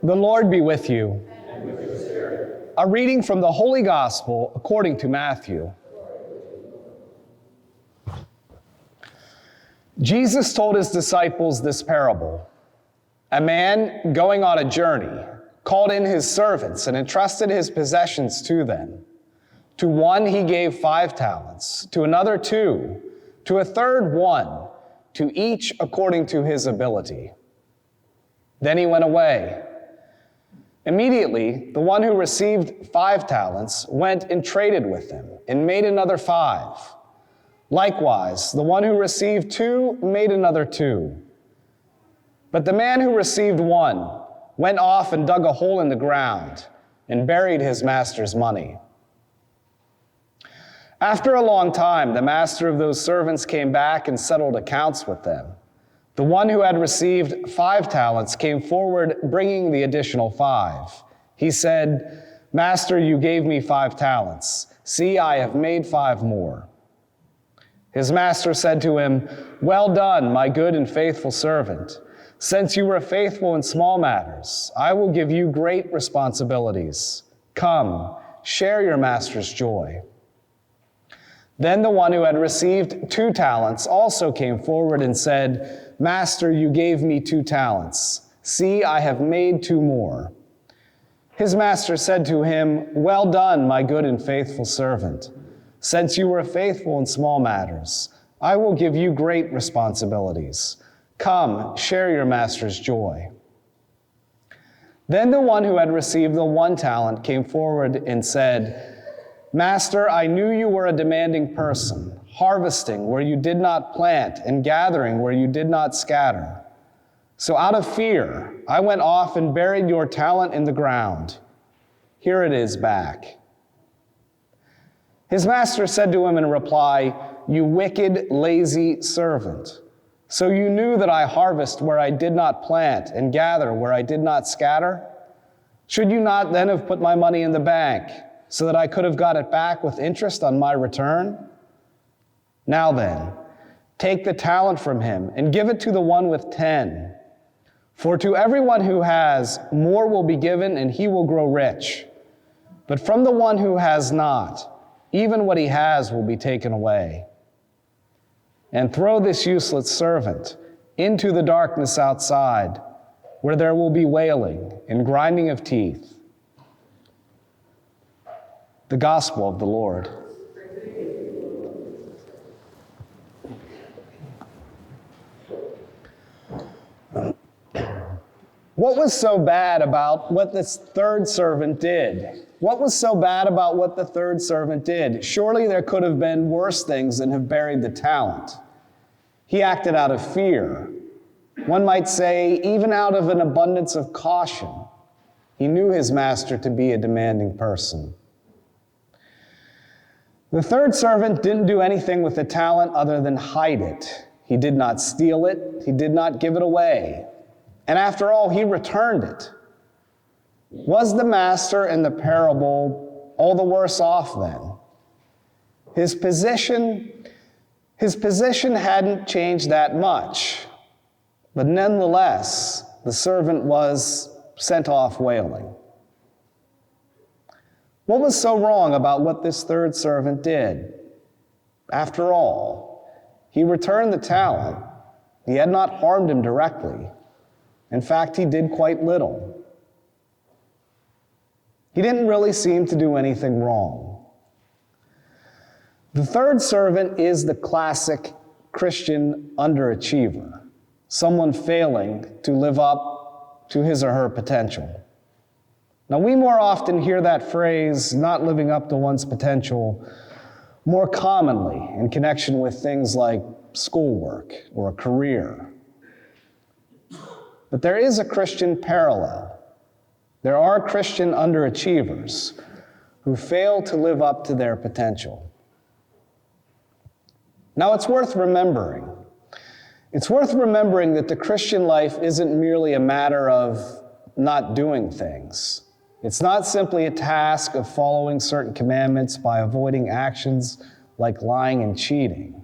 The Lord be with you. And with your spirit. A reading from the Holy Gospel according to Matthew. Jesus told his disciples this parable. A man going on a journey called in his servants and entrusted his possessions to them. To one he gave 5 talents, to another 2, to a third 1, to each according to his ability. Then he went away. Immediately, the one who received 5 talents went and traded with them and made another 5. Likewise, the one who received 2 made another 2. But the man who received 1 went off and dug a hole in the ground and buried his master's money. After a long time, the master of those servants came back and settled accounts with them. The one who had received 5 talents came forward, bringing the additional 5. He said, "Master, you gave me 5 talents. See, I have made 5 more." His master said to him, "Well done, my good and faithful servant. Since you were faithful in small matters, I will give you great responsibilities. Come, share your master's joy." Then the one who had received 2 talents also came forward and said, "Master, you gave me 2 talents. See, I have made 2 more." His master said to him, "Well done, my good and faithful servant. Since you were faithful in small matters, I will give you great responsibilities. Come, share your master's joy." Then the one who had received the 1 talent came forward and said, "Master, I knew you were a demanding person, harvesting where you did not plant and gathering where you did not scatter. So out of fear, I went off and buried your talent in the ground. Here it is back." His master said to him in reply, "You wicked, lazy servant. So you knew that I harvest where I did not plant and gather where I did not scatter? Should you not then have put my money in the bank so that I could have got it back with interest on my return? Now then, take the talent from him and give it to the one with 10. For to everyone who has, more will be given and he will grow rich. But from the one who has not, even what he has will be taken away. And throw this useless servant into the darkness outside, where there will be wailing and grinding of teeth." The Gospel of the Lord. What was so bad about what this third servant did? What was so bad about what the third servant did? Surely there could have been worse things than have buried the talent. He acted out of fear. One might say, even out of an abundance of caution. He knew his master to be a demanding person. The third servant didn't do anything with the talent other than hide it. He did not steal it. He did not give it away. And after all, he returned it. Was the master in the parable all the worse off then? His position hadn't changed that much, but nonetheless, the servant was sent off wailing. What was so wrong about what this third servant did? After all, he returned the talent. He had not harmed him directly. In fact, he did quite little. He didn't really seem to do anything wrong. The third servant is the classic Christian underachiever, someone failing to live up to his or her potential. Now, we more often hear that phrase, not living up to one's potential, more commonly in connection with things like schoolwork or a career. But there is a Christian parallel. There are Christian underachievers who fail to live up to their potential. Now, it's worth remembering. It's worth remembering that the Christian life isn't merely a matter of not doing things. It's not simply a task of following certain commandments by avoiding actions like lying and cheating.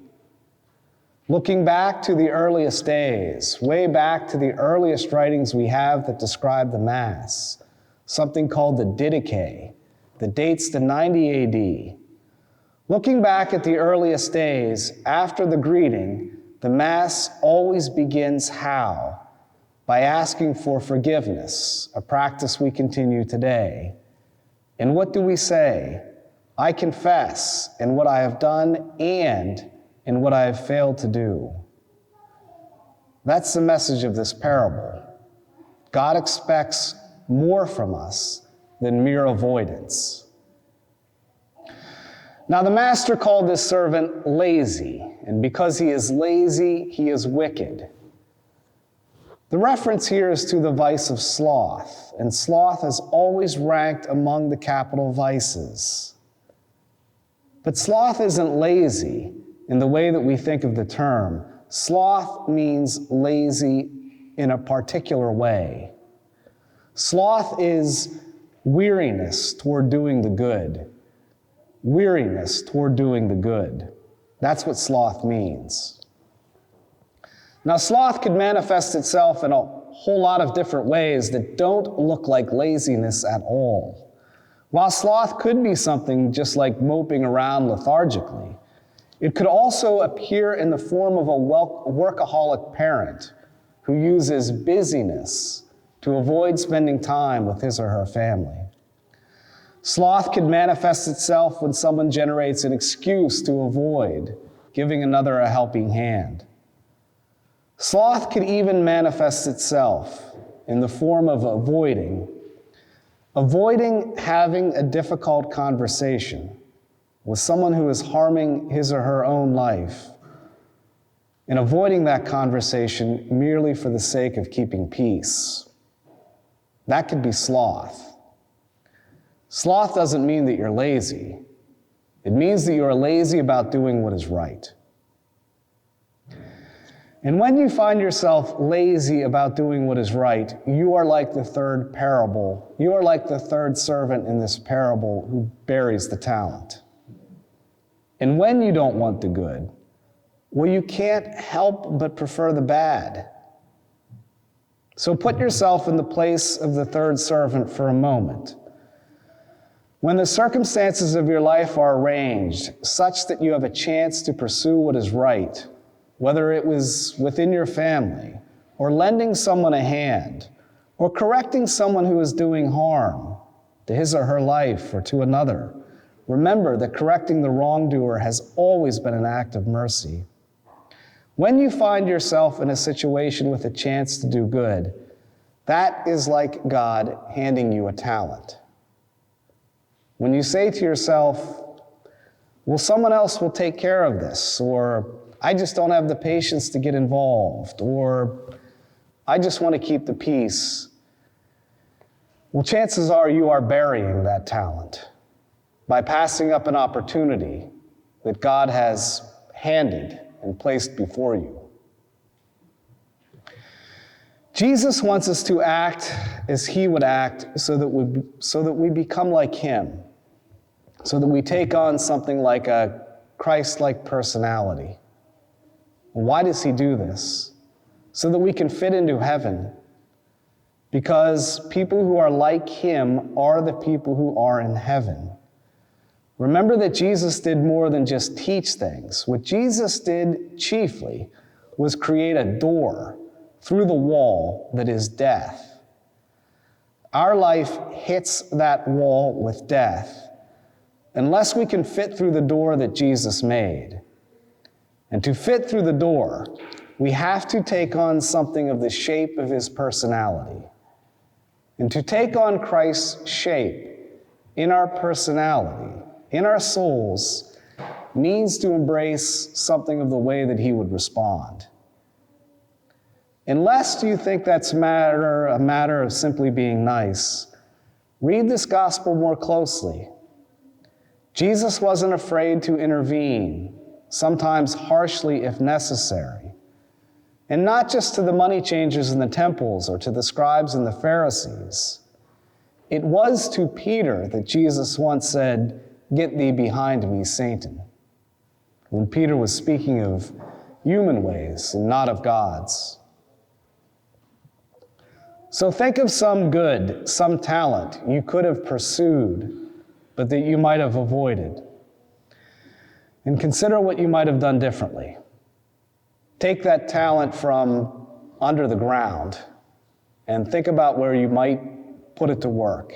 Looking back to the earliest days, way back to the earliest writings we have that describe the Mass, something called the Didache, that dates to 90 AD. Looking back at the earliest days, after the greeting, the Mass always begins how? By asking for forgiveness, a practice we continue today. And what do we say? I confess in what I have done and in what I have failed to do. That's the message of this parable. God expects more from us than mere avoidance. Now, the master called this servant lazy, and because he is lazy, he is wicked. The reference here is to the vice of sloth, and sloth is always ranked among the capital vices. But sloth isn't lazy in the way that we think of the term. Sloth means lazy in a particular way. Sloth is weariness toward doing the good. Weariness toward doing the good. That's what sloth means. Now, sloth could manifest itself in a whole lot of different ways that don't look like laziness at all. While sloth could be something just like moping around lethargically, it could also appear in the form of a workaholic parent who uses busyness to avoid spending time with his or her family. Sloth could manifest itself when someone generates an excuse to avoid giving another a helping hand. Sloth could even manifest itself in the form of avoiding having a difficult conversation with someone who is harming his or her own life, and avoiding that conversation merely for the sake of keeping peace. That could be sloth. Sloth doesn't mean that you're lazy. It means that you are lazy about doing what is right. And when you find yourself lazy about doing what is right, you are like the third parable. You are like the third servant in this parable who buries the talent. And when you don't want the good, well, you can't help but prefer the bad. So put yourself in the place of the third servant for a moment. When the circumstances of your life are arranged such that you have a chance to pursue what is right, whether it was within your family, or lending someone a hand, or correcting someone who is doing harm to his or her life or to another, remember that correcting the wrongdoer has always been an act of mercy. When you find yourself in a situation with a chance to do good, that is like God handing you a talent. When you say to yourself, well, someone else will take care of this, or I just don't have the patience to get involved, or I just want to keep the peace. Well, chances are you are burying that talent by passing up an opportunity that God has handed and placed before you. Jesus wants us to act as he would act so that we become like him, so that we take on something like a Christ-like personality. Why does he do this? So that we can fit into heaven. Because people who are like him are the people who are in heaven. Remember that Jesus did more than just teach things. What Jesus did chiefly was create a door through the wall that is death. Our life hits that wall with death unless we can fit through the door that Jesus made. And to fit through the door, we have to take on something of the shape of his personality. And to take on Christ's shape in our personality, in our souls, means to embrace something of the way that he would respond. Unless you think that's a matter of simply being nice, read this gospel more closely. Jesus wasn't afraid to intervene, sometimes harshly if necessary. And not just to the money changers in the temples or to the scribes and the Pharisees. It was to Peter that Jesus once said, "Get thee behind me, Satan," when Peter was speaking of human ways and not of God's. So think of some good, some talent you could have pursued, but that you might have avoided. And consider what you might have done differently. Take that talent from under the ground and think about where you might put it to work.